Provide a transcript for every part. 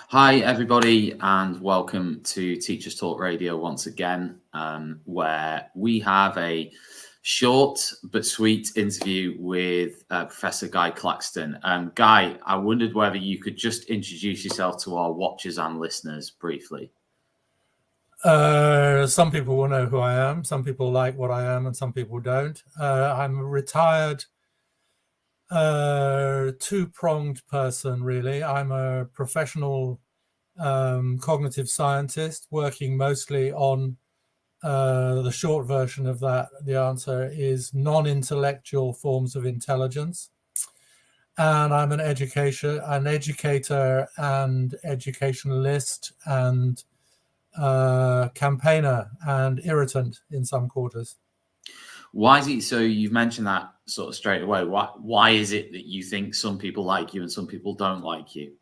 Hi, everybody, and welcome to Teachers Talk Radio once again, where we have a short but sweet interview with Professor Guy Claxton. Guy, I wondered whether you could just introduce yourself to our watchers and listeners briefly. Some people will know who I am. Some people like what I am, and some people don't. I'm a retired, two-pronged person, really. I'm a professional cognitive scientist working mostly on the short version of that. The answer is non-intellectual forms of intelligence. And I'm an educator and educationalist and campaigner and irritant in some quarters. Why is it so? You've mentioned that sort of straight away. Why is it that you think some people like you and some people don't like you?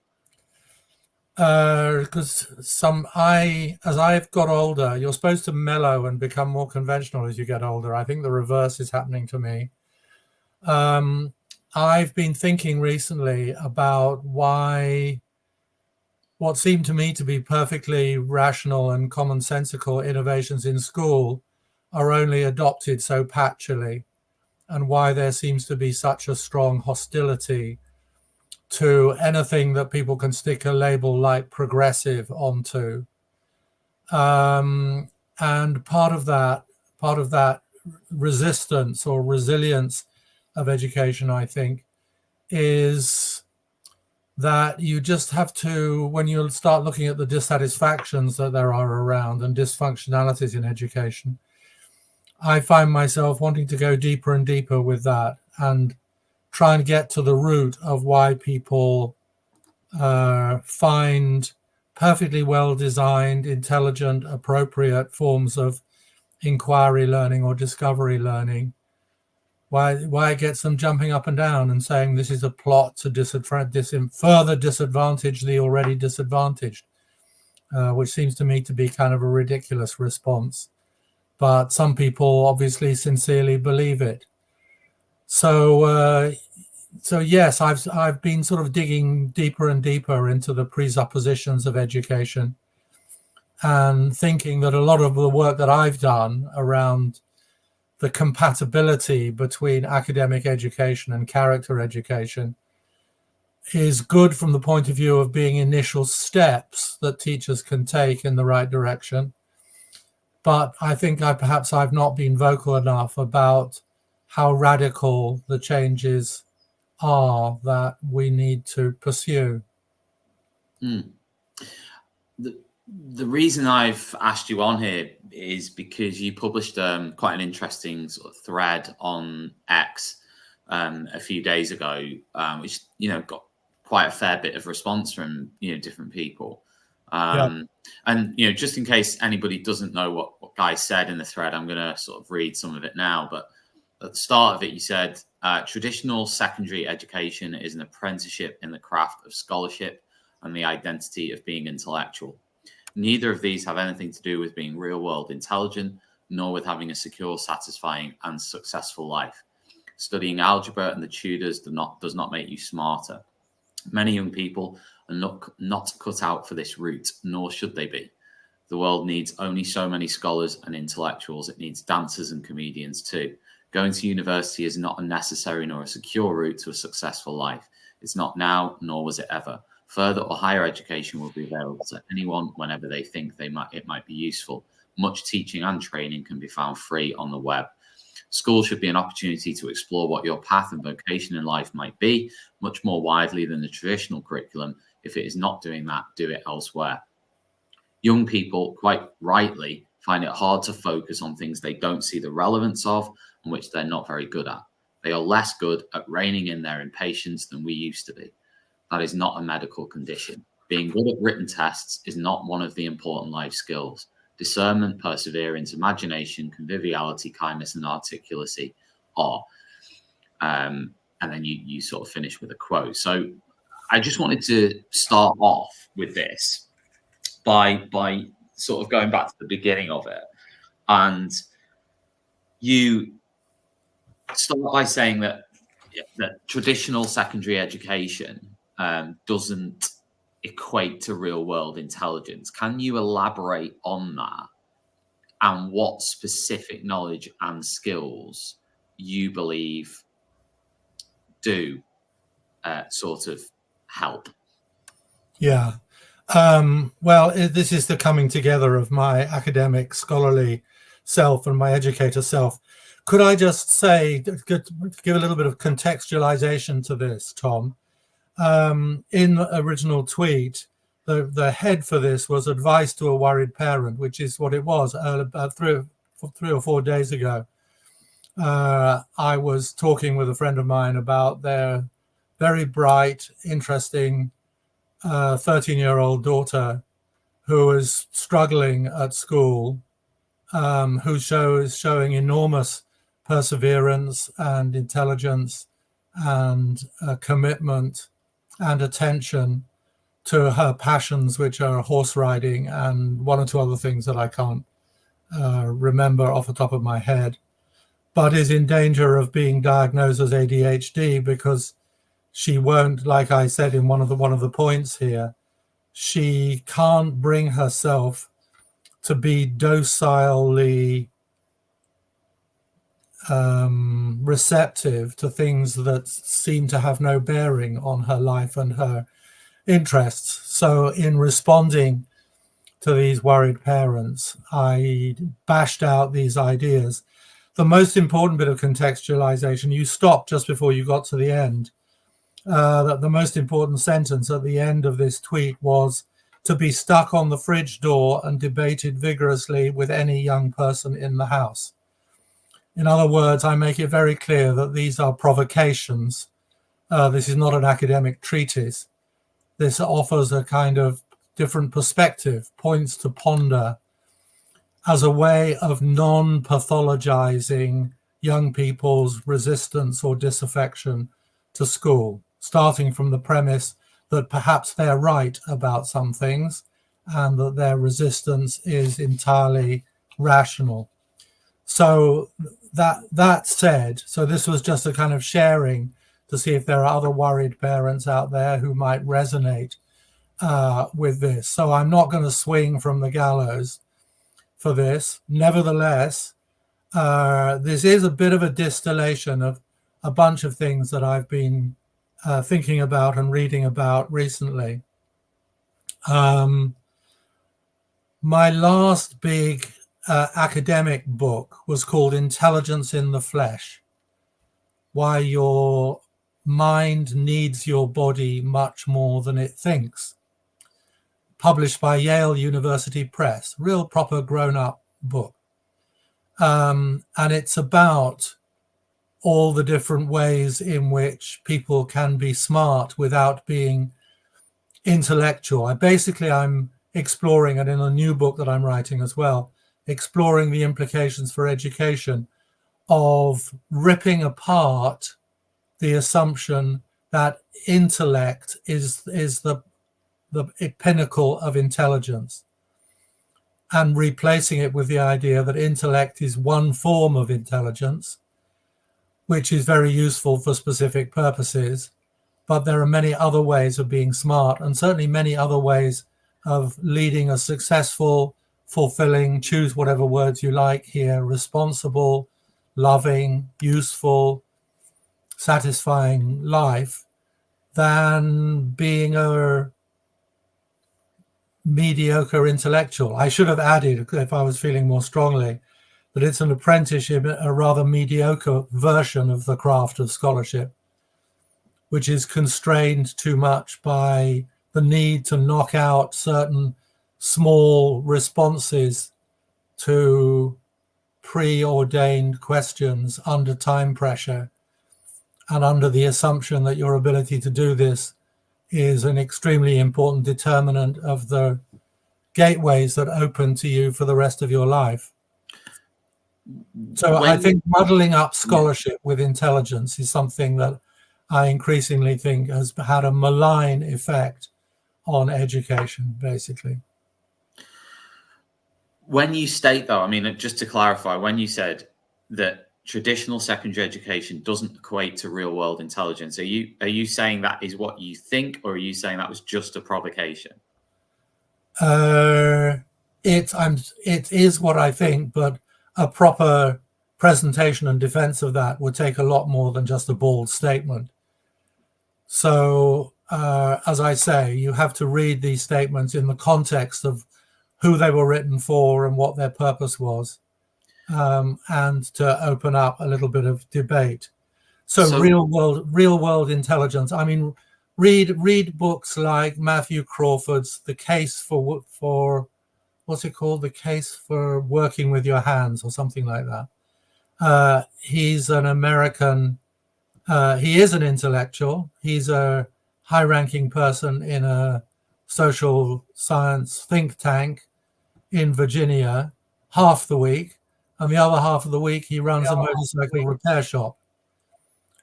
Because as I've got older, you're supposed to mellow and become more conventional as you get older. I think the reverse is happening to me. I've been thinking recently about why what seemed to me to be perfectly rational and commonsensical innovations in school are only adopted so patchily, and why there seems to be such a strong hostility to anything that people can stick a label like progressive onto. And part of that resistance or resilience of education, I think, is that you just have to, when you start looking at the dissatisfactions that there are around and dysfunctionalities in education, I find myself wanting to go deeper and deeper with that and try and get to the root of why people find perfectly well-designed, intelligent, appropriate forms of inquiry learning or discovery learning, why it gets them jumping up and down and saying this is a plot to further disadvantage the already disadvantaged, which seems to me to be kind of a ridiculous response. But some people obviously sincerely believe it. So yes, I've been sort of digging deeper and deeper into the presuppositions of education and thinking that a lot of the work that I've done around the compatibility between academic education and character education is good from the point of view of being initial steps that teachers can take in the right direction. But I think I've not been vocal enough about how radical the changes are that we need to pursue. The reason I've asked you on here is because you published quite an interesting sort of thread on X a few days ago, which got quite a fair bit of response from different people. And just in case anybody doesn't know what Guy said in the thread, I'm going to sort of read some of it now. But at the start of it, you said traditional secondary education is an apprenticeship in the craft of scholarship and the identity of being intellectual. Neither of these have anything to do with being real-world intelligent, nor with having a secure, satisfying, and successful life. Studying algebra and the Tudors does not make you smarter. Many young people are not cut out for this route, nor should they be. The world needs only so many scholars and intellectuals. It needs dancers and comedians too. Going to university is not a necessary nor a secure route to a successful life. It's not now, nor was it ever. Further or higher education will be available to anyone whenever they think it might be useful. Much teaching and training can be found free on the web. School should be an opportunity to explore what your path and vocation in life might be, much more widely than the traditional curriculum. If it is not doing that, do it elsewhere. Young people, quite rightly, find it hard to focus on things they don't see the relevance of and which they're not very good at. They are less good at reining in their impatience than we used to be. That is not a medical condition. Being good at written tests is not one of the important life skills. Discernment, perseverance, imagination, conviviality, kindness, and articulacy are. And then you sort of finish with a quote. So I just wanted to start off with this by sort of going back to the beginning of it. And you start by saying that traditional secondary education doesn't equate to real world intelligence. Can you elaborate on that and what specific knowledge and skills you believe do sort of help? Yeah. Well, this is the coming together of my academic, scholarly self and my educator self. Could I just say, give a little bit of contextualization to this, Tom? In the original tweet, the head for this was advice to a worried parent, which is what it was about 3 or 4 days ago. I was talking with a friend of mine about their very bright, interesting 13-year-old daughter who is struggling at school, who is showing enormous perseverance and intelligence and commitment and attention to her passions, which are horse riding and one or two other things that I can't remember off the top of my head, but is in danger of being diagnosed as ADHD because she won't, like I said in one of the points here, she can't bring herself to be docilely receptive to things that seem to have no bearing on her life and her interests. So in responding to these worried parents, I bashed out these ideas. The most important bit of contextualization, you stopped just before you got to the end. That the most important sentence at the end of this tweet was to be stuck on the fridge door and debated vigorously with any young person in the house. In other words, I make it very clear that these are provocations. This is not an academic treatise. This offers a kind of different perspective, points to ponder as a way of non-pathologizing young people's resistance or disaffection to school, starting from the premise that perhaps they're right about some things and that their resistance is entirely rational. So that said, so this was just a kind of sharing to see if there are other worried parents out there who might resonate with this. So I'm not going to swing from the gallows for this. Nevertheless, this is a bit of a distillation of a bunch of things that I've been thinking about and reading about recently. My last big academic book was called Intelligence in the Flesh: Why Your Mind Needs Your Body Much More Than It Thinks, published by Yale University Press, real proper grown-up book. And it's about all the different ways in which people can be smart without being intellectual. I'm exploring, and in a new book that I'm writing as well, exploring the implications for education of ripping apart the assumption that intellect is the pinnacle of intelligence, and replacing it with the idea that intellect is one form of intelligence, which is very useful for specific purposes, but there are many other ways of being smart, and certainly many other ways of leading a successful, fulfilling, choose whatever words you like here, responsible, loving, useful, satisfying life, than being a mediocre intellectual. I should have added, if I was feeling more strongly, that it's an apprenticeship, a rather mediocre version of the craft of scholarship, which is constrained too much by the need to knock out certain small responses to preordained questions under time pressure, and under the assumption that your ability to do this is an extremely important determinant of the gateways that open to you for the rest of your life. So I think muddling up scholarship with intelligence is something that I increasingly think has had a malign effect on education, basically. When you state, though, I mean, just to clarify, when you said that traditional secondary education doesn't equate to real world intelligence. Are you saying that is what you think, or are you saying that was just a provocation? It is what I think, but a proper presentation and defense of that would take a lot more than just a bald statement. So, as I say, you have to read these statements in the context of who they were written for and what their purpose was, and to open up a little bit of debate. So real world intelligence. I mean, read books like Matthew Crawford's The Case for what's it called? The Case for Working with Your Hands, or something like that. He's an American. He is an intellectual. He's a high-ranking person in a social science think tank in Virginia, half the week, and the other half of the week he runs a motorcycle repair shop.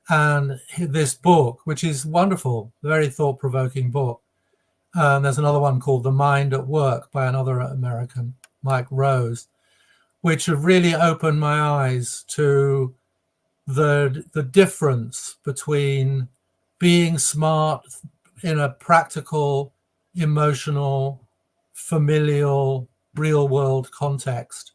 And this book, which is wonderful, a very thought-provoking book. There's another one called The Mind at Work by another American, Mike Rose, which have really opened my eyes to the difference between being smart in a practical, emotional, familial, real-world context,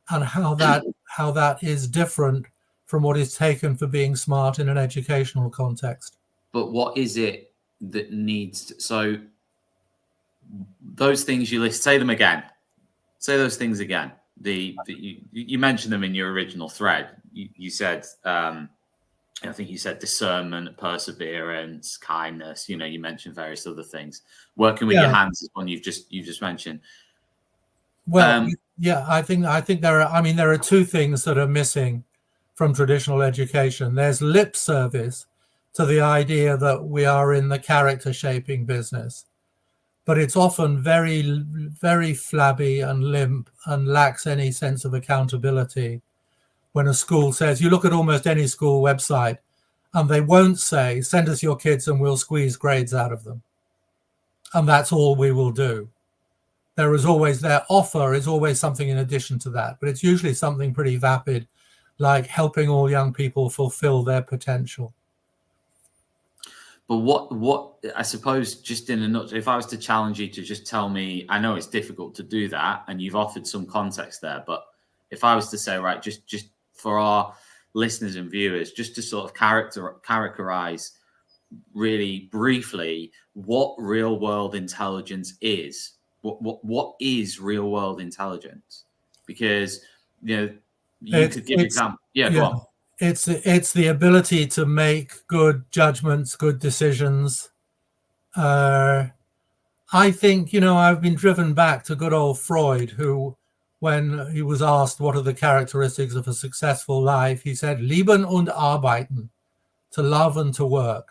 and how that is different from what is taken for being smart in an educational context. But what is it that needs to, so those things you list, say them again. Say those things again. You mentioned them in your original thread. You said, I think you said discernment, perseverance, kindness. You mentioned various other things. Working with your hands is one you've just mentioned. Well, I think there are. I mean, there are two things that are missing from traditional education. There's lip service to the idea that we are in the character shaping business, but it's often very, very flabby and limp and lacks any sense of accountability. When a school says, you look at almost any school website and they won't say, send us your kids and we'll squeeze grades out of them. And that's all we will do. There is always, their offer is always something in addition to that, but it's usually something pretty vapid, like helping all young people fulfill their potential. But what I suppose, just in a nutshell, if I was to challenge you to just tell me, I know it's difficult to do that, and you've offered some context there, but if I was to say, right, just for our listeners and viewers, just to sort of characterize really briefly what real world intelligence is. What is real world intelligence? Because you could give example. Go on. It's the ability to make good judgments, good decisions. I think, I've been driven back to good old Freud, who, when he was asked what are the characteristics of a successful life, he said, Leben und arbeiten, to love and to work.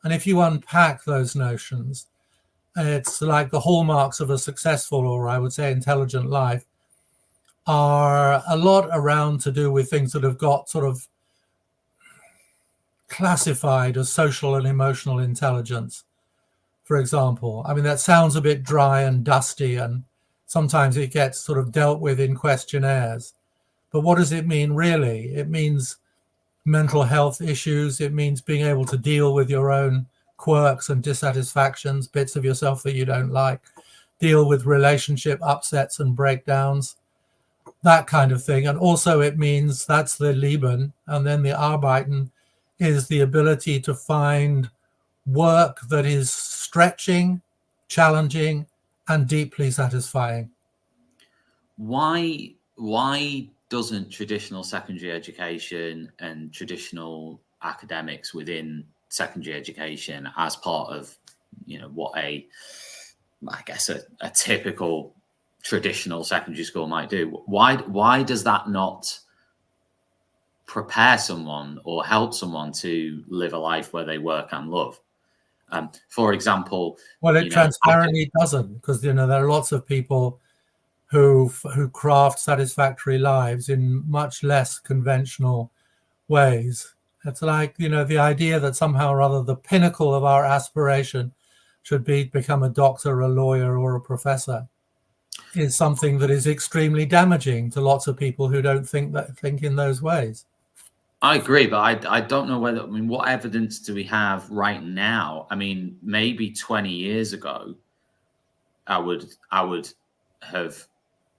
And if you unpack those notions, it's like the hallmarks of a successful, or I would say intelligent life, are a lot around to do with things that have got sort of classified as social and emotional intelligence, for example. I mean, that sounds a bit dry and dusty, and sometimes it gets sort of dealt with in questionnaires. But what does it mean really? It means mental health issues. It means being able to deal with your own quirks and dissatisfactions, bits of yourself that you don't like, deal with relationship upsets and breakdowns, that kind of thing. And also it means, that's the Leben, and then the Arbeiten is the ability to find work that is stretching, challenging, and deeply satisfying. Why doesn't traditional secondary education and traditional academics within secondary education, as part of what a typical traditional secondary school might do, why does that not prepare someone or help someone to live a life where they work and love? For example, well, it transparently doesn't, because there are lots of people who craft satisfactory lives in much less conventional ways. It's like, the idea that somehow or other the pinnacle of our aspiration should be become a doctor, a lawyer, or a professor is something that is extremely damaging to lots of people who don't think in those ways. I agree, but I don't know whether, I mean, what evidence do we have right now? I mean, maybe 20 years ago, I would have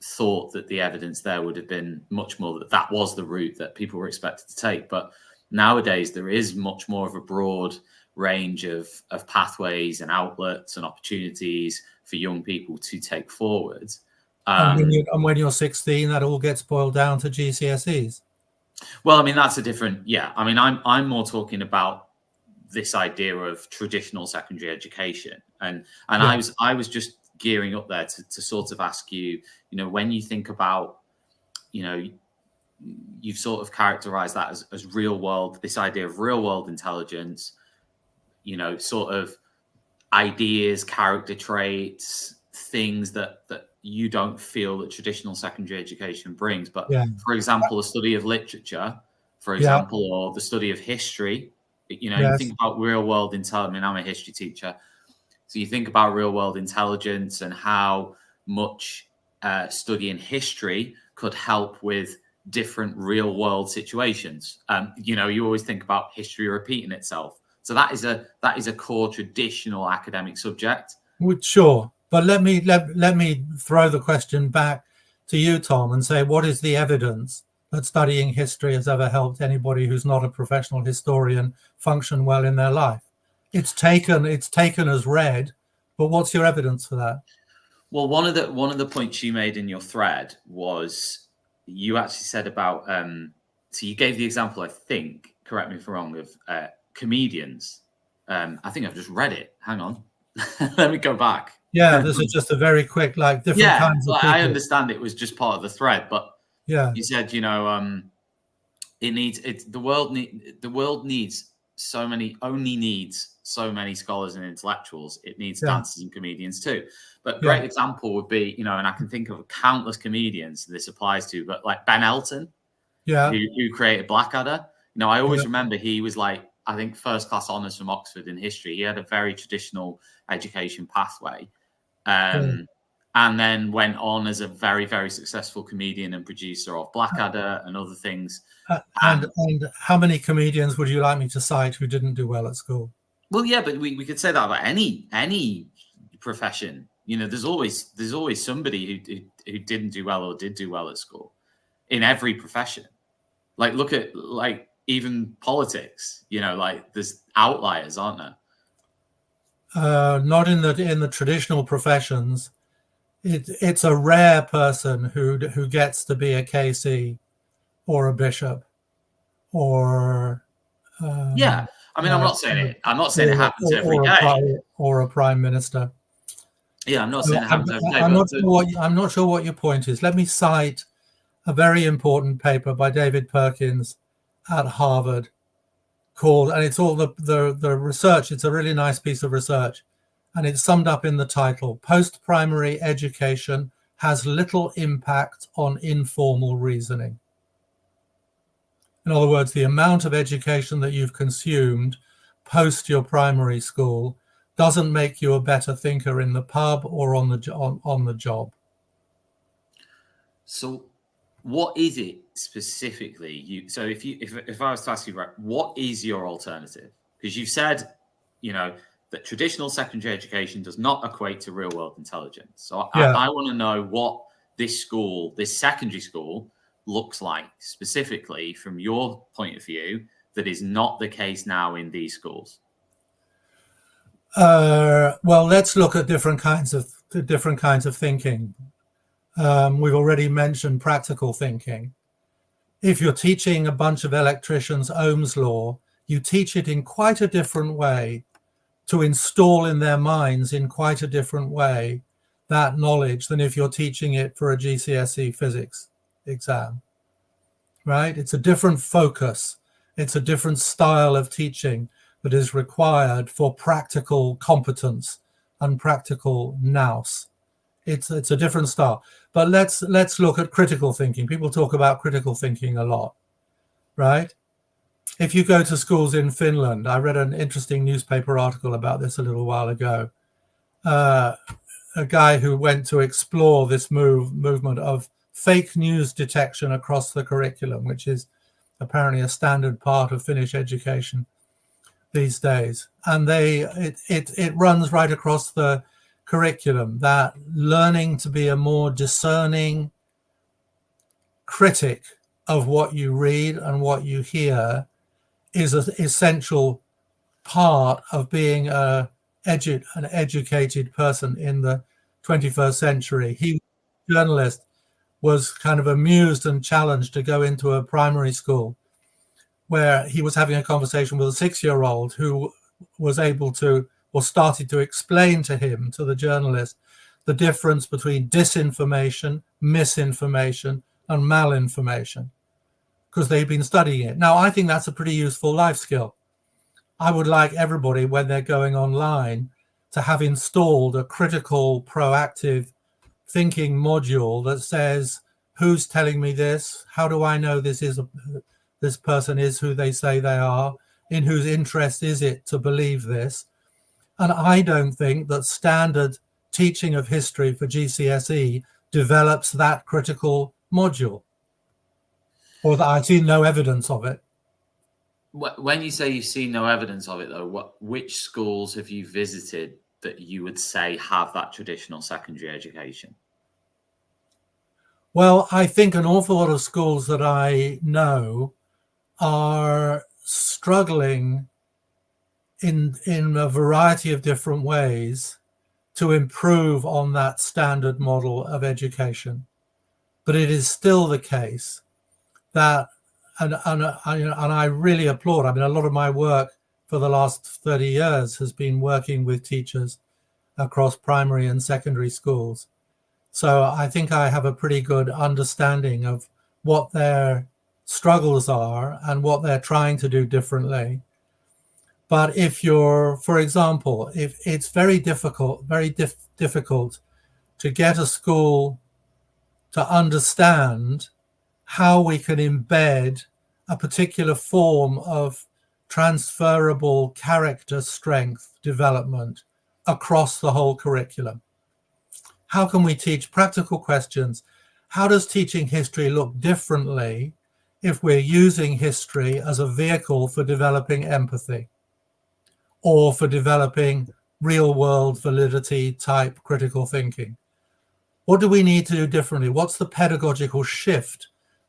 thought that the evidence there would have been much more that that was the route that people were expected to take. But nowadays, there is much more of a broad range of pathways and outlets and opportunities for young people to take forward. And when you're 16, that all gets boiled down to GCSEs. Well, I mean, that's a different, yeah. I mean, I'm more talking about this idea of traditional secondary education, and yeah. I was just gearing up there to sort of ask you, you know, when you think about, you know, you've sort of characterized that as real world, this idea of real world intelligence, you know, sort of ideas, character traits, things that you don't feel that traditional secondary education brings. But yeah. For example, a study of literature, for example, yeah. Or the study of history, you know, yes. You think about real world intelligence. I mean, I'm a history teacher. So you think about real world intelligence and how much studying history could help with different real world situations. You know, you always think about history repeating itself. So that is a core traditional academic subject. Sure. But let me throw the question back to you, Tom, and say, what is the evidence that studying history has ever helped anybody who's not a professional historian function well in their life? It's taken as read, but what's your evidence for that? Well, one of the points you made in your thread was you actually said about so you gave the example, I think, correct me if I'm wrong, of comedians. I think I've just read it. Hang on. Let me go back. Yeah, this is just a very quick, like, different kinds of people. I understand it was just part of the thread, but yeah, you said, you know, the world needs so many scholars and intellectuals. It needs dancers and comedians too. But great example would be, you know, and I can think of countless comedians this applies to, but like Ben Elton, who created Blackadder. You know, I always remember he was like, I think first class honours from Oxford in history. He had a very traditional education pathway. And then went on as a very, very successful comedian and producer of Blackadder and other things. And how many comedians would you like me to cite who didn't do well at school? Well, yeah, but we could say that about any profession. You know, there's always somebody who didn't do well or did do well at school in every profession. Like, look at, like, even politics, you know, like, there's outliers, aren't there? Not in the traditional professions. It's a rare person who gets to be a KC or a bishop or yeah. I mean, I'm not saying it happens every day. Or a prime minister. Yeah, I'm not saying it happens every day. I'm not sure what your point is. Let me cite a very important paper by David Perkins at Harvard called, and it's all the research. It's a really nice piece of research. And it's summed up in the title, Post-Primary Education Has Little Impact on Informal Reasoning. In other words, the amount of education that you've consumed post your primary school doesn't make you a better thinker in the pub or on the job. So what is it specifically? So if I was to ask you, right, what is your alternative? Because you've said, you know, that traditional secondary education does not equate to real world intelligence. So I want to know what this secondary school looks like specifically from your point of view that is not the case now in these schools. Well, let's look at different kinds of thinking. We've already mentioned practical thinking. If you're teaching a bunch of electricians Ohm's law, you teach it in quite a different way, to install in their minds in quite a different way that knowledge than if you're teaching it for a GCSE physics exam, right? It's a different focus. It's a different style of teaching that is required for practical competence and practical nous. It's a different style. But let's look at critical thinking. People talk about critical thinking a lot, right? If you go to schools in Finland, I read an interesting newspaper article about this a little while ago. A guy who went to explore this movement of fake news detection across the curriculum, which is apparently a standard part of Finnish education these days. And it runs right across the curriculum, that learning to be a more discerning critic of what you read and what you hear is an essential part of being an educated person in the 21st century. He, journalist, was kind of amused and challenged to go into a primary school where he was having a conversation with a 6-year-old who was able to, or started to explain to him, to the journalist, the difference between disinformation, misinformation, and malinformation, because they've been studying it. Now, I think that's a pretty useful life skill. I would like everybody, when they're going online, to have installed a critical, proactive thinking module that says, who's telling me this? How do I know this person is who they say they are? In whose interest is it to believe this? And I don't think that standard teaching of history for GCSE develops that critical module, or that I see no evidence of it. When you say you've seen no evidence of it, though, which schools have you visited that you would say have that traditional secondary education? Well, I think an awful lot of schools that I know are struggling in a variety of different ways to improve on that standard model of education. But it is still the case that, and I really applaud, I mean, a lot of my work for the last 30 years has been working with teachers across primary and secondary schools. So I think I have a pretty good understanding of what their struggles are and what they're trying to do differently. But if you're, for example, if it's very difficult to get a school to understand how we can embed a particular form of transferable character strength development across the whole curriculum. How can we teach practical questions? How does teaching history look differently if we're using history as a vehicle for developing empathy or for developing real-world validity type critical thinking? What do we need to do differently? What's the pedagogical shift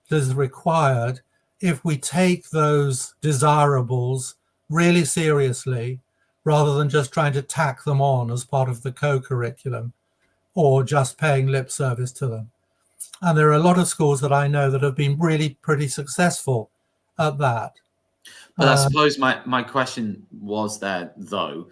that is required if we take those desirables really seriously, rather than just trying to tack them on as part of the co-curriculum or just paying lip service to them? And there are a lot of schools that I know that have been really pretty successful at that. But I suppose my question was there, though,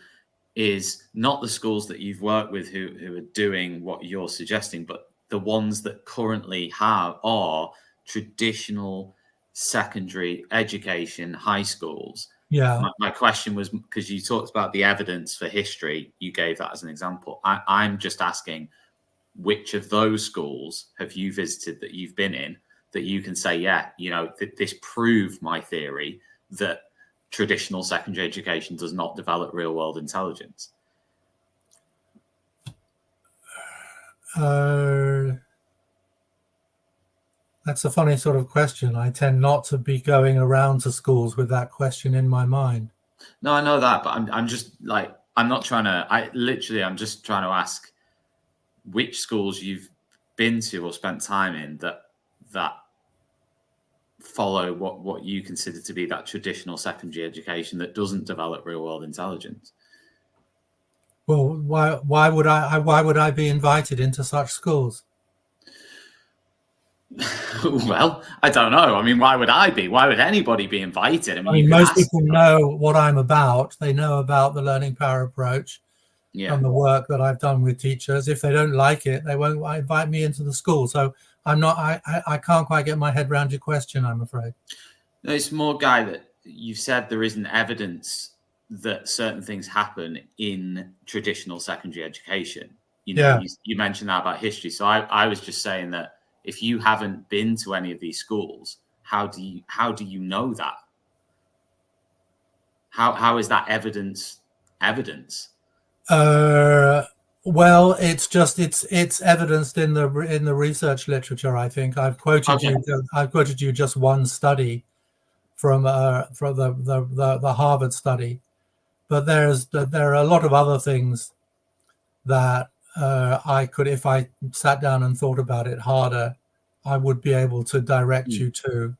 is not the schools that you've worked with who are doing what you're suggesting, but the ones that currently are traditional secondary education high schools. Yeah. My question was, because you talked about the evidence for history, you gave that as an example. I'm just asking, which of those schools have you visited that you've been in that you can say, yeah, you know, this proved my theory that traditional secondary education does not develop real world intelligence? That's a funny sort of question. I tend not to be going around to schools with that question in my mind. No, I know that, but I'm just like, I'm not trying to, I'm just trying to ask which schools you've been to or spent time in that follow what you consider to be that traditional secondary education that doesn't develop real world intelligence. Well, why would I be invited into such schools? Well, I don't know. I mean, why would I be? Why would anybody be invited? I mean, most people know what I'm about. They know about the learning power approach and the work that I've done with teachers. If they don't like it, they won't invite me into the school. So I can't quite get my head around your question, I'm afraid. No, it's more, Guy, that you've said there isn't evidence that certain things happen in traditional secondary education. You know, you mentioned that about history. So I was just saying that if you haven't been to any of these schools, how do you know that? How is that evidence? Well, it's evidenced in the research literature. I think I've quoted you just one study from the Harvard study, but there are a lot of other things that I could, if I sat down and thought about it harder, I would be able to direct you to,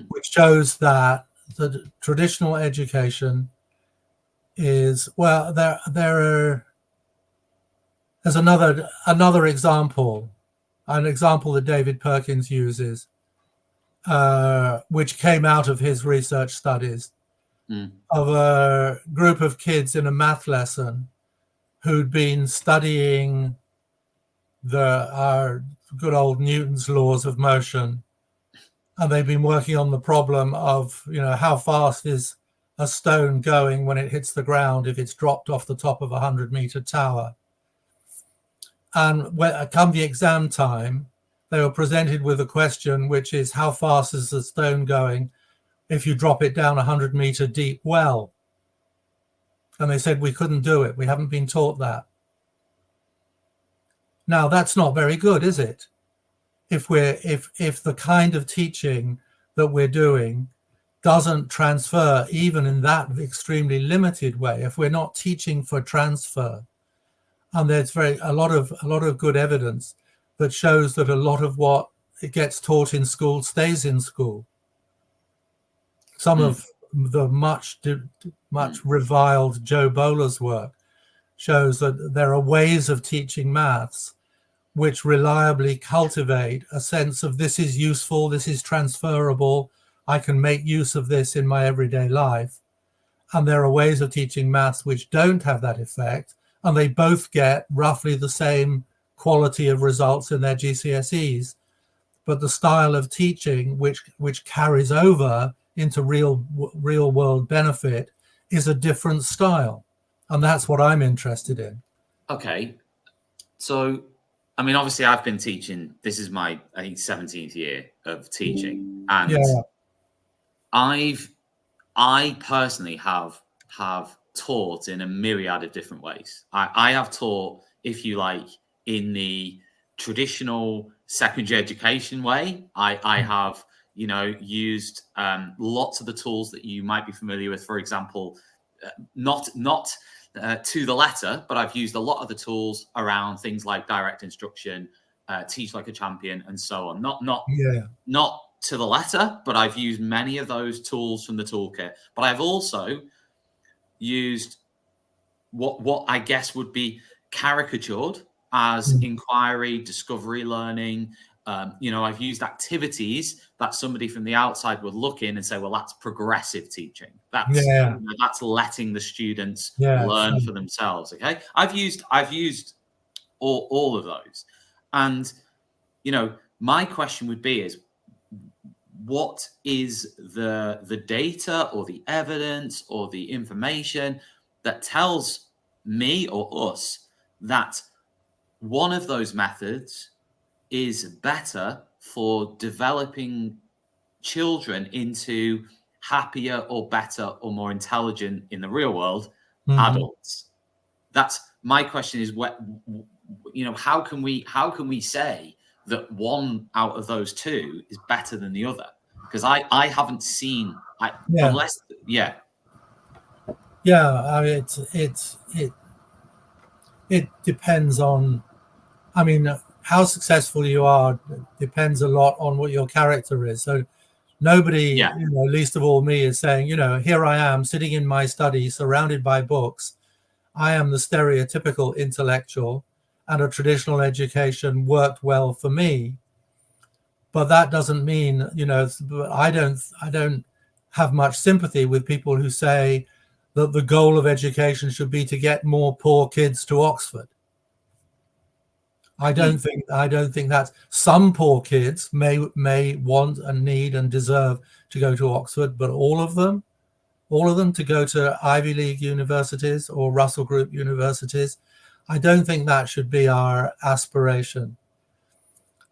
which shows that the traditional education is, well, there's another example, an example that David Perkins uses, which came out of his research studies, of a group of kids in a math lesson who'd been studying our good old Newton's laws of motion, and they've been working on the problem of, how fast is a stone going when it hits the ground if it's dropped off the top of a 100-meter tower. And when come the exam time, they were presented with a question, which is, how fast is the stone going if you drop it down a 100-meter deep well? And they said, we couldn't do it. We haven't been taught that. Now, that's not very good, is it? If the kind of teaching that we're doing doesn't transfer, even in that extremely limited way, if we're not teaching for transfer, and there's a lot of good evidence that shows that a lot of what it gets taught in school stays in school. Some of the much reviled Joe Bowler's work shows that there are ways of teaching maths which reliably cultivate a sense of, this is useful, this is transferable, I can make use of this in my everyday life. And there are ways of teaching maths which don't have that effect, and they both get roughly the same quality of results in their GCSEs. But the style of teaching which carries over into real world benefit is a different style. And that's what I'm interested in. Okay. So, I mean, obviously I've been teaching, this is my, I think, 17th year of teaching. And I personally have taught in a myriad of different ways. I have taught, if you like, in the traditional secondary education way. I have, used lots of the tools that you might be familiar with. For example, not to the letter, but I've used a lot of the tools around things like direct instruction, teach like a champion, and so on. Not to the letter, but I've used many of those tools from the toolkit. But I've also used what I guess would be caricatured as inquiry, discovery learning. I've used activities that somebody from the outside would look in and say, well, that's progressive teaching. That's letting the students learn for themselves. Okay. I've used all of those. And, my question would be is, what is the data or the evidence or the information that tells me or us that one of those methods is better for developing children into happier or better or more intelligent in the real world adults? That's my question, is what, how can we say that one out of those two is better than the other? Because I haven't seen unless I mean, it depends on, I mean, how successful you are depends a lot on what your character is. So nobody, least of all me, is saying, here I am sitting in my study surrounded by books. I am the stereotypical intellectual, and a traditional education worked well for me. But that doesn't mean, I don't have much sympathy with people who say that the goal of education should be to get more poor kids to Oxford. I don't think that some poor kids may want and need and deserve to go to Oxford, but all of them to go to Ivy League universities or Russell Group universities, I don't think that should be our aspiration.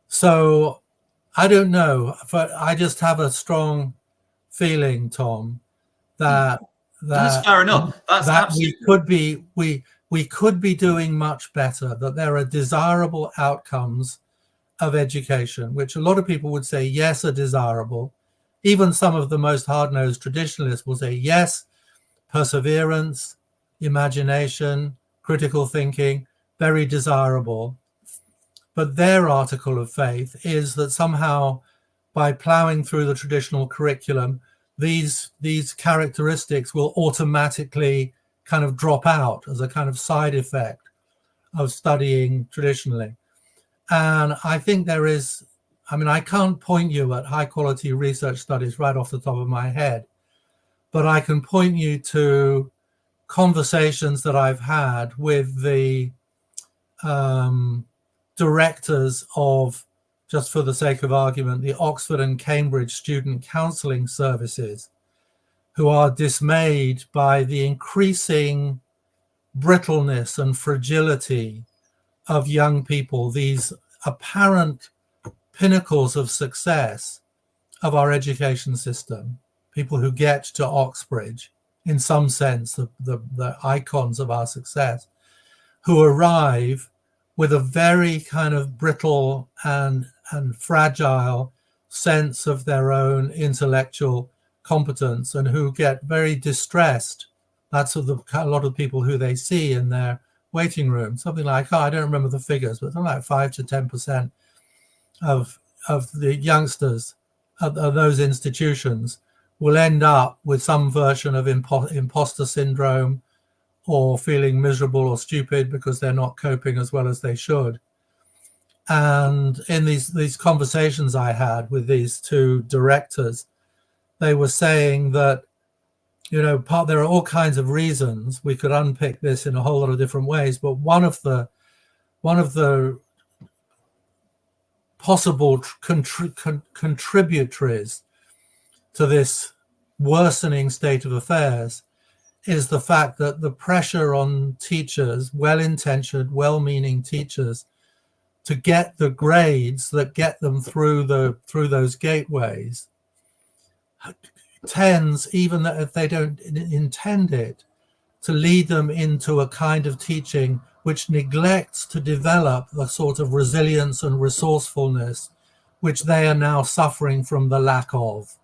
So I don't know, but I just have a strong feeling, Tom, that that's fair enough. That's absolutely. We could be doing much better, that there are desirable outcomes of education, which a lot of people would say, yes, are desirable, even some of the most hard-nosed traditionalists will say, yes, perseverance, imagination, critical thinking, very desirable. But their article of faith is that somehow by plowing through the traditional curriculum, these characteristics will automatically kind of drop out as a kind of side effect of studying traditionally. And I think there is, I mean, I can't point you at high quality research studies right off the top of my head, but I can point you to conversations that I've had with the directors of, just for the sake of argument, the Oxford and Cambridge student counselling services, who are dismayed by the increasing brittleness and fragility of young people, these apparent pinnacles of success of our education system, people who get to Oxbridge, in some sense, the icons of our success, who arrive with a very kind of brittle and fragile sense of their own intellectual competence, and who get very distressed. That's a lot of people who they see in their waiting room. Something like, I don't remember the figures, but something like 5 to 10% of the youngsters at those institutions will end up with some version of imposter syndrome, or feeling miserable or stupid because they're not coping as well as they should. And in these conversations I had with these two directors, they were saying that, there are all kinds of reasons. We could unpick this in a whole lot of different ways, but one of the possible contributories to this worsening state of affairs is the fact that the pressure on teachers, well-intentioned, well-meaning teachers, to get the grades that get them through those gateways tends, even if they don't intend it, to lead them into a kind of teaching which neglects to develop the sort of resilience and resourcefulness which they are now suffering from the lack of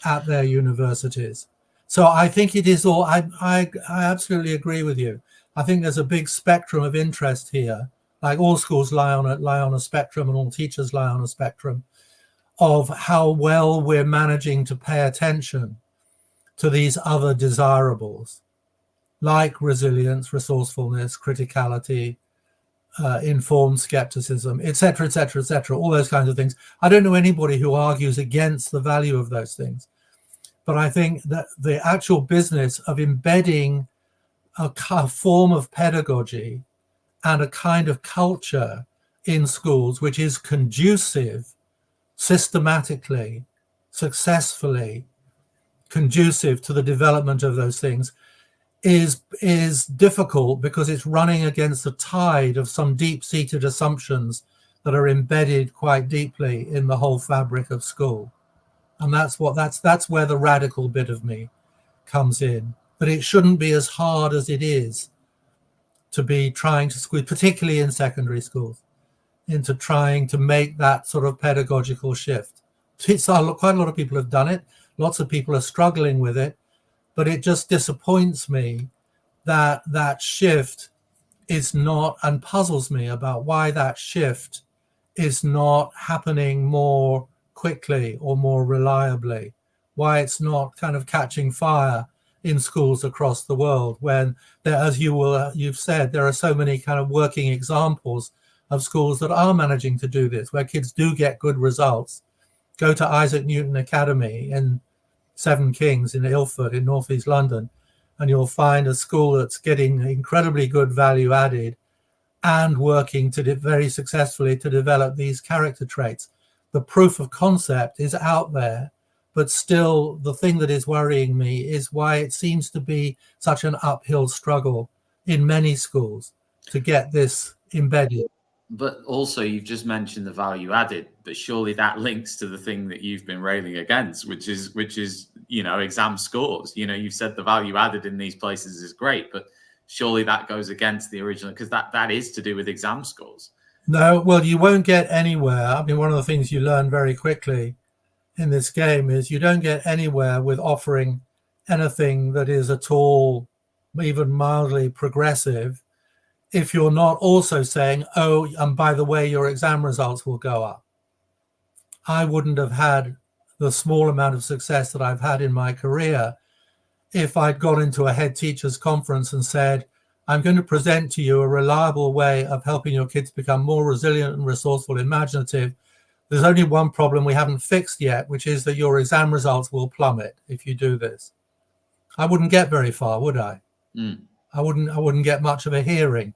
at their universities. So I think it is all, I absolutely agree with you. I think there's a big spectrum of interest here, like all schools lie on a spectrum, and all teachers lie on a spectrum, of how well we're managing to pay attention to these other desirables, like resilience, resourcefulness, criticality, informed skepticism, etc., etc., etc., all those kinds of things. I don't know anybody who argues against the value of those things. But I think that the actual business of embedding a form of pedagogy and a kind of culture in schools which is conducive, systematically, successfully conducive to the development of those things is difficult, because it's running against the tide of some deep-seated assumptions that are embedded quite deeply in the whole fabric of school. And that's where the radical bit of me comes in. But it shouldn't be as hard as it is to be trying to squeeze, particularly in secondary schools, into trying to make that sort of pedagogical shift. Quite a lot of people have done it. Lots of people are struggling with it. But it just disappoints me that that shift is not, and puzzles me about why that shift is not happening more quickly or more reliably, why it's not kind of catching fire in schools across the world, when there, as you've said, there are so many kind of working examples of schools that are managing to do this, where kids do get good results. Go to Isaac Newton Academy in Seven Kings in Ilford in northeast London, and you'll find a school that's getting incredibly good value added and working very successfully to develop these character traits. The proof of concept is out there, but still the thing that is worrying me is why it seems to be such an uphill struggle in many schools to get this embedded. But also, you've just mentioned the value added, but surely that links to the thing that you've been railing against, which is exam scores. You've said the value added in these places is great, but surely that goes against the original, because that is to do with exam scores. No, well, you won't get anywhere. I mean, one of the things you learn very quickly in this game is you don't get anywhere with offering anything that is at all even mildly progressive if you're not also saying, oh, and by the way, your exam results will go up. I wouldn't have had the small amount of success that I've had in my career if I'd got into a head teachers conference and said, I'm going to present to you a reliable way of helping your kids become more resilient and resourceful, imaginative. There's only one problem we haven't fixed yet, which is that your exam results will plummet if you do this. I wouldn't get very far, would I? I wouldn't get much of a hearing.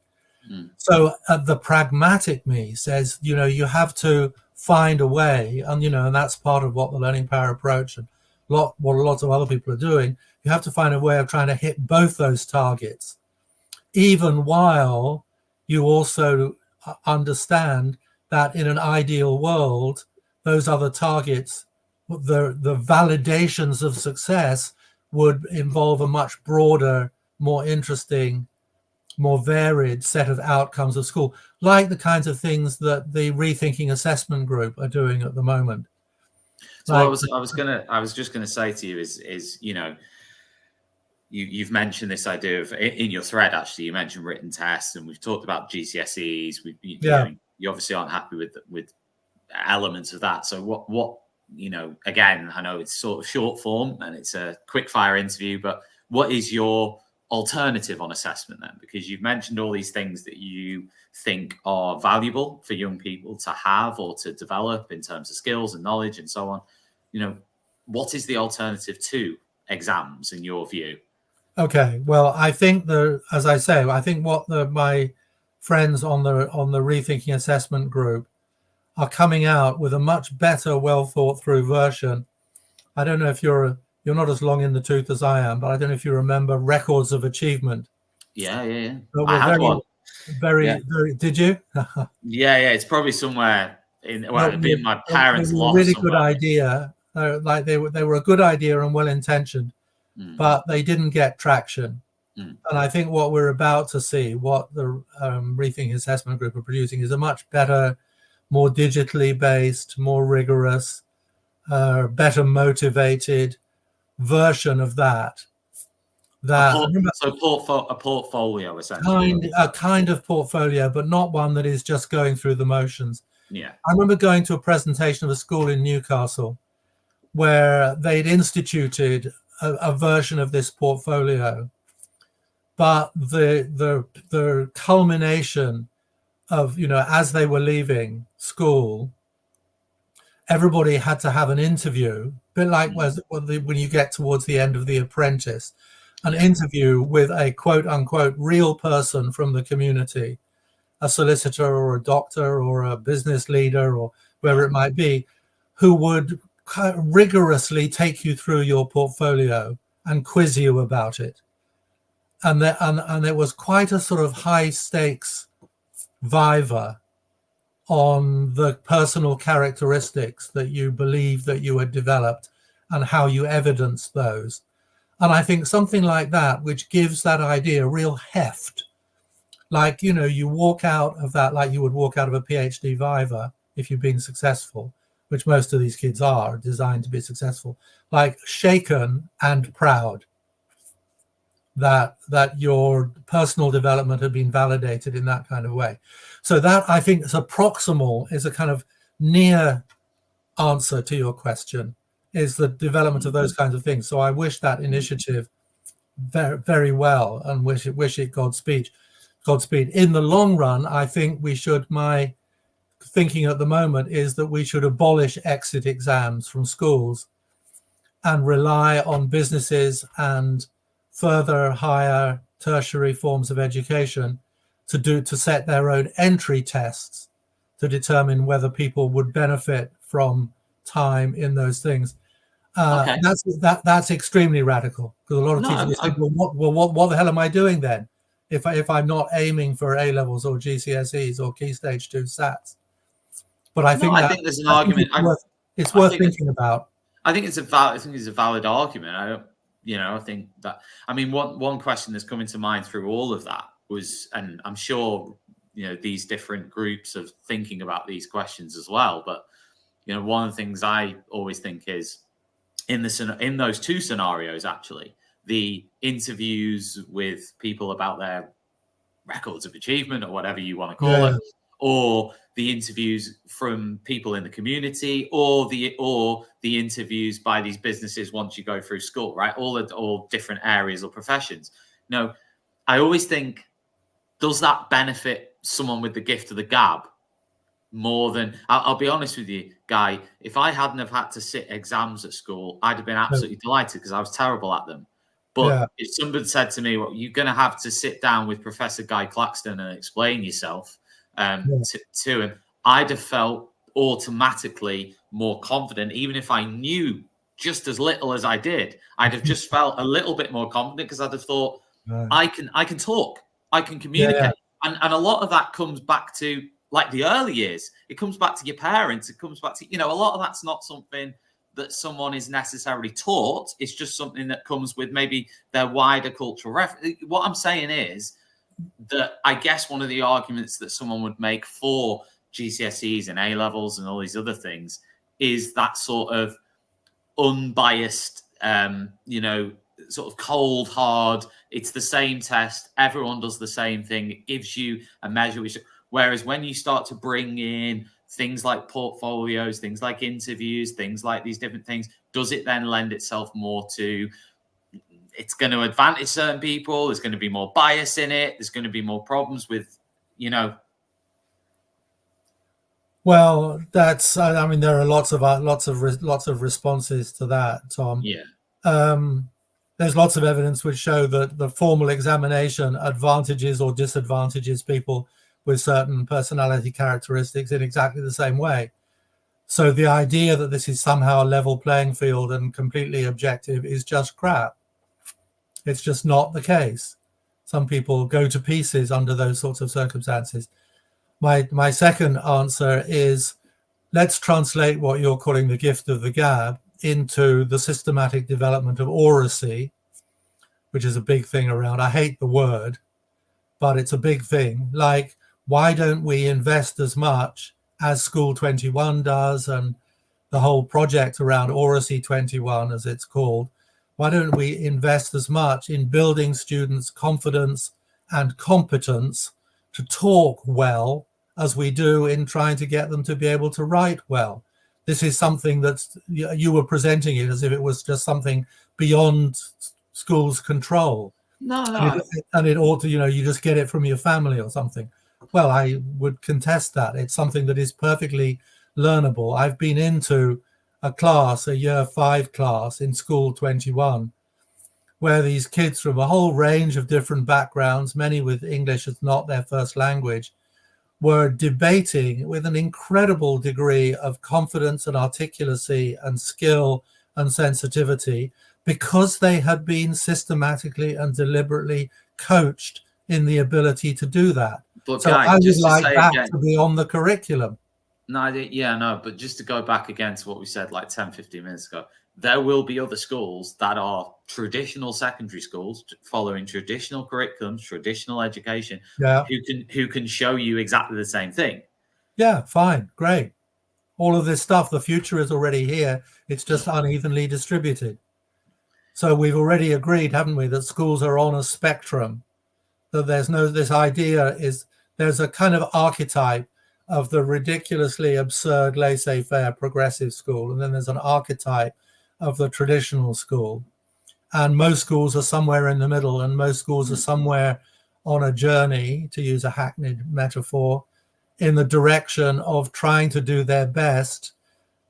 So the pragmatic me says, you have to find a way, and and that's part of what the learning power approach and what lots of other people are doing. You have to find a way of trying to hit both those targets, even while you also understand that in an ideal world, those other targets, the validations of success would involve a much broader, more interesting, more varied set of outcomes of school, like the kinds of things that the Rethinking Assessment Group are doing at the moment. So I was just gonna say to you is you've mentioned this idea of in your thread. Actually, you mentioned written tests, and we've talked about GCSEs. You obviously aren't happy with elements of that. So what again, I know it's sort of short form and it's a quick fire interview, but what is your alternative on assessment then? Because you've mentioned all these things that you think are valuable for young people to have or to develop in terms of skills and knowledge and so on. What is the alternative to exams in your view? Okay, well, I think as I say, I think what my friends on the Rethinking Assessment Group are coming out with a much better, well thought through version. I don't know if you're not as long in the tooth as I am, but I don't know if you remember Records of Achievement. Yeah. I had one. Very. Did you? Yeah. It's probably somewhere in my parents' loft. Really good idea. Like they were a good idea and well intentioned, but they didn't get traction. And I think what we're about to see, what the Rethinking Assessment Group are producing, is a much better, more digitally based, more rigorous, better motivated version of that. A portfolio, essentially. A kind of portfolio, but not one that is just going through the motions. Yeah. I remember going to a presentation of a school in Newcastle where they'd instituted a version of this portfolio, but the culmination of, as they were leaving school, everybody had to have an interview, a bit like when you get towards the end of The Apprentice, an interview with a quote unquote real person from the community, a solicitor or a doctor or a business leader or whoever it might be, who would rigorously take you through your portfolio and quiz you about it. And there was quite a sort of high stakes viva on the personal characteristics that you believe that you had developed and how you evidence those. And I think something like that, which gives that idea real heft, like, you walk out of that like you would walk out of a PhD viva if you've been successful, which most of these kids are designed to be successful, like shaken and proud that your personal development had been validated in that kind of way. So that, I think, is a proximal, is a kind of near answer to your question, is the development of those kinds of things. So I wish that initiative very, very well and wish it Godspeed. In the long run, I think we should, my thinking at the moment is that we should abolish exit exams from schools and rely on businesses and further higher tertiary forms of education to set their own entry tests to determine whether people would benefit from time in those things. That's extremely radical, because a lot of teachers think, what the hell am I doing then if I'm not aiming for A levels or GCSEs or Key Stage 2 SATs? But I think there's an argument. It's worth thinking about. I think it's a valid argument. I think that, one question that's coming to mind through all of that was, and I'm sure these different groups are thinking about these questions as well, but You know, one of the things I always think is in those two scenarios, actually, the interviews with people about their records of achievement or whatever you want to call it, or the interviews from people in the community, or the interviews by these businesses once you go through school, right? All different areas or professions. No, I always think, does that benefit someone with the gift of the gab more than? I'll be honest with you, Guy. If I hadn't have had to sit exams at school, I'd have been absolutely delighted because I was terrible at them. But if somebody said to me, well, you're going to have to sit down with Professor Guy Claxton and explain yourself to him, I'd have felt automatically more confident, even if I knew just as little as I did. I'd have just felt a little bit more confident because I'd have thought, I can talk, I can communicate. And a lot of that comes back to like the early years. It comes back to your parents. It comes back to, a lot of that's not something that someone is necessarily taught. It's just something that comes with maybe their wider cultural reference. What I'm saying is that I guess one of the arguments that someone would make for GCSEs and A levels and all these other things is that sort of unbiased, sort of cold, hard. It's the same test. Everyone does the same thing. It gives you a measure. Whereas when you start to bring in things like portfolios, things like interviews, things like these different things, does it then lend itself more to, it's going to advantage certain people, there's going to be more bias in it, there's going to be more problems with, Well, that's, I mean, there are lots of responses to that, Tom. There's lots of evidence which show that the formal examination advantages or disadvantages people with certain personality characteristics in exactly the same way. So the idea that this is somehow a level playing field and completely objective is just crap. It's just not the case. Some people go to pieces under those sorts of circumstances. My second answer is, let's translate what you're calling the gift of the gab into the systematic development of oracy, which is a big thing around. I hate the word, but it's a big thing. Like, why don't we invest as much as School 21 does, and the whole project around Oracy 21, as it's called? Why don't we invest as much in building students' confidence and competence to talk well as we do in trying to get them to be able to write well? This is something that's, you were presenting it as if it was just something beyond school's control. No. And it ought to, you just get it from your family or something. Well, I would contest that. It's something that is perfectly learnable. I've been into a class, a year 5 class in School 21, where these kids from a whole range of different backgrounds, many with English as not their first language, were debating with an incredible degree of confidence and articulacy and skill and sensitivity, because they had been systematically and deliberately coached in the ability to do that. But so Guy, I would just like to say that again, to be on the curriculum. But just to go back again to what we said like 10, 15 minutes ago, there will be other schools that are traditional secondary schools following traditional curriculums, traditional education, who can show you exactly the same thing. Yeah, fine, great. All of this stuff, the future is already here. It's just unevenly distributed. So we've already agreed, haven't we, that schools are on a spectrum, that this idea is, there's a kind of archetype of the ridiculously absurd laissez-faire progressive school, and then there's an archetype of the traditional school. And most schools are somewhere in the middle, and most schools are somewhere on a journey, to use a hackneyed metaphor, in the direction of trying to do their best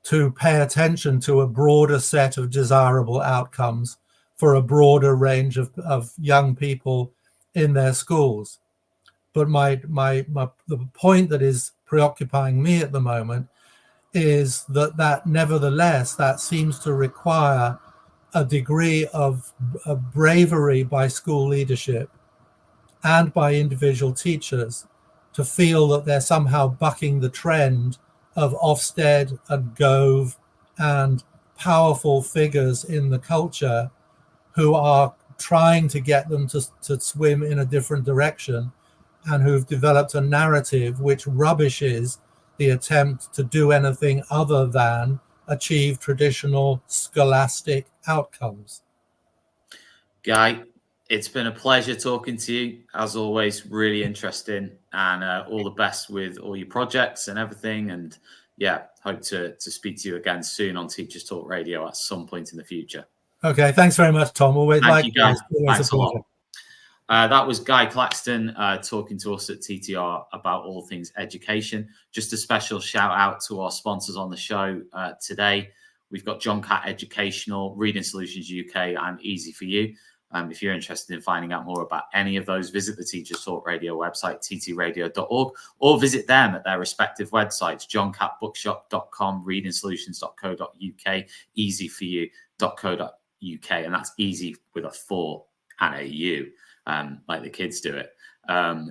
to pay attention to a broader set of desirable outcomes for a broader range of young people in their schools. But the point that is preoccupying me at the moment is that nevertheless, that seems to require a degree of bravery by school leadership and by individual teachers to feel that they're somehow bucking the trend of Ofsted and Gove and powerful figures in the culture who are trying to get them to swim in a different direction, and who've developed a narrative which rubbishes the attempt to do anything other than achieve traditional scholastic outcomes. Guy, it's been a pleasure talking to you. As always, really interesting, and all the best with all your projects and everything. And yeah, hope to speak to you again soon on Teachers Talk Radio at some point in the future. Okay, thanks very much, Tom. Always Thank you, Guy. likewise. Thanks a lot. That was Guy Claxton talking to us at TTR about all things education. Just a special shout out to our sponsors on the show today. We've got John Catt Educational, Reading Solutions UK, and Easy for You. If you're interested in finding out more about any of those, visit the Teachers Talk Radio website, ttradio.org, or visit them at their respective websites, johncattbookshop.com, readingsolutions.co.uk, easyforyou.co.uk, and that's easy with a 4 and a U, like the kids do it.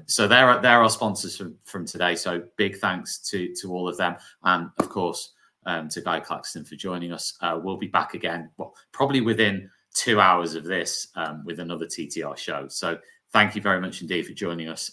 So they're our sponsors from today. So big thanks to all of them, and of course to Guy Claxton for joining us. We'll be back again, well, probably within 2 hours of this with another TTR show. So thank you very much indeed for joining us.